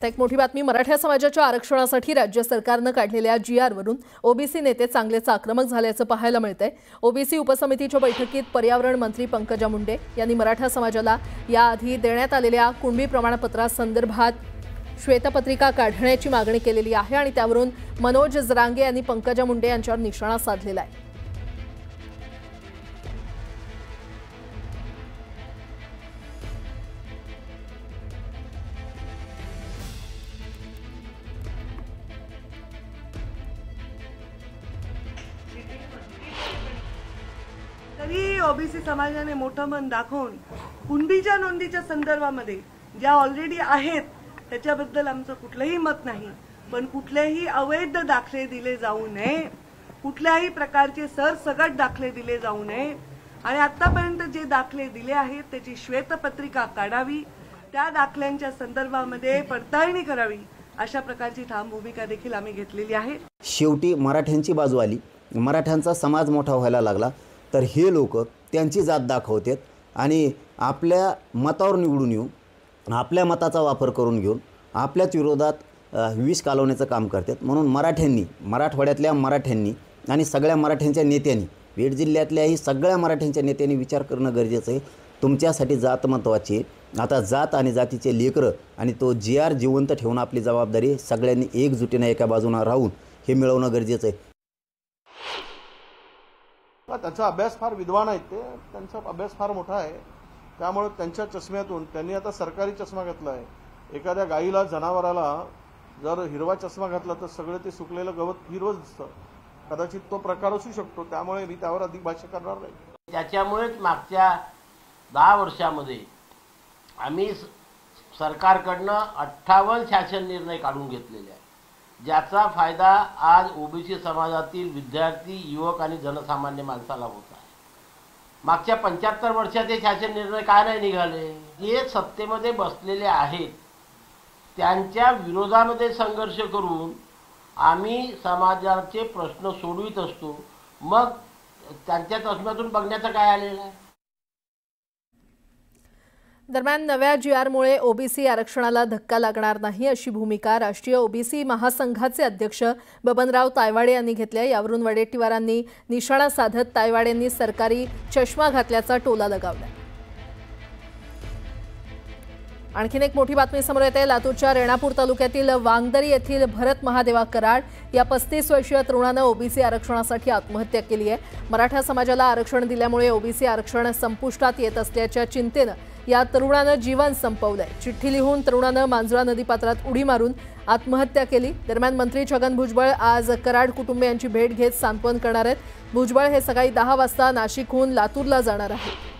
एक मोठी बातमी मराठा समाजाच्या आरक्षणासाठी राज्य सरकारने काढलेल्या GR वरून ओबीसी नेते चांगलेच आक्रमक झाल्याचं पाहायला मिळतंय। ओबीसी उपसमितीच्या बैठकीत पर्यावरण मंत्री पंकजा मुंडे यांनी मराठा समाजाला याआधी देण्यात आलेल्या कुणबी प्रमाणपत्रासंदर्भात श्वेतपत्रिका काढण्याची मागणी केलेली आहे आणि त्यावरून मनोज जरांगे यांनी पंकजा मुंडे यांच्यावर निशाणा साधलेला आहे। तरी ओबीसी समाजाने मोठं मन दाखवून कुणबीच्या नोंदीच्या संदर्भामध्ये ज्या ऑलरेडी आहेत त्याच्याबद्दल आमचं कुठलंही मत नाही, पण कुठलेही अवैध दाखले दिले जाऊ नये, कुठल्याही प्रकारचे सरसगट दाखले दिले जाऊ नये आणि आतापर्यंत जे दाखले दिले आहेत त्याची श्वेतपत्रिका काढावी, त्या दाखल्यांच्या संदर्भामध्ये पडताळणी करावी, अशा प्रकारची ठाम भूमिका देखील आम्ही घेतलेली आहे। शेवटी मराठ्यांची बाजू आली, मराठ्यांचा समाज मोठा व्हायला लागला तर हे लोक त्यांची जात दाखवतात आणि आपल्या मतावर निवडून येऊन आपल्या मताचा वापर करून घेऊन आपल्याच विरोधात विष कालवण्याचं काम करतात। म्हणून मराठवाड्यातल्या मराठ्यांनी आणि सगळ्या मराठ्यांच्या नेत्यांनी, बीड जिल्ह्यातल्याही सगळ्या मराठ्यांच्या नेत्यांनी विचार करणं गरजेचं आहे। तुमच्यासाठी जात महत्त्वाची आहे। आता जात आणि जातीचे लेकरं आणि तो GR जिवंत ठेवणं आपली जबाबदारी आहे। सगळ्यांनी एकजुटीने एका बाजूने राहून हे मिळवणं गरजेचं आहे। त्यांचा अभ्यास फार विद्वान आहेत, त्यांचा अभ्यास फार मोठा आहे, त्यामुळे त्यांच्या चष्म्यातून त्यांनी आता सरकारी चष्मा घातला आहे। एखाद्या गाईला, जनावराला जर हिरवा चष्मा घातला तर सगळे ते सुकलेलं गवत हिरवंच दिसतं, कदाचित तो प्रकार असू शकतो, त्यामुळे मी त्यावर अधिक भाष्य करणार नाही। त्याच्यामुळेच मागच्या 10 वर्षामध्ये आम्ही सरकारकडनं 58 शासन निर्णय काढून घेतलेले आहेत, ज्याचा फायदा आज ओबीसी समाजातील विद्यार्थी, युवक आणि जनसामान्य माणसाला होत आहे। मागच्या 75 वर्षात हे शासन निर्णय काय नाही निघाले? जे सत्तेमध्ये बसलेले आहेत त्यांच्या विरोधामध्ये संघर्ष करून आम्ही समाजाचे प्रश्न सोडवित असतो, मग त्यांच्या चष्म्यातून बघण्याचं काय आलेलं आहे? दरम्यान नव्या GR मुळे ओबीसी आरक्षणाला धक्का लागणार नाही अशी भूमिका राष्ट्रीय ओबीसी महासंघाचे अध्यक्ष बबनराव तायवाडे यांनी घेतली आहे। यावरून वडेट्टीवारांनी निशाणा साधत तायवाडेंनी सरकारी चष्मा घातल्याचा टोला लगावला। आणखीन एक मोठी बातमी समोर येते। लातूरच्या रेणापूर तालुक्यातील वांगदरी येथील भरत महादेवा कराड या 35 वर्षीय तरुणानं ओबीसी आरक्षणासाठी आत्महत्या केली आहे। मराठा समाजाला आरक्षण दिल्यामुळे ओबीसी आरक्षण संपुष्टात येत असल्याच्या चिंतेनं या तरुणानं जीवन संपवलंय। चिठ्ठी लिहून तरुणानं मांजरा नदीपात्रात उडी मारून आत्महत्या केली। दरम्यान मंत्री छगन भुजबळ आज कराड कुटुंबियांची भेट घेत सांत्वन करणार आहेत। भुजबळ हे सकाळी 10 वाजता नाशिकहून लातूरला जाणार आहेत।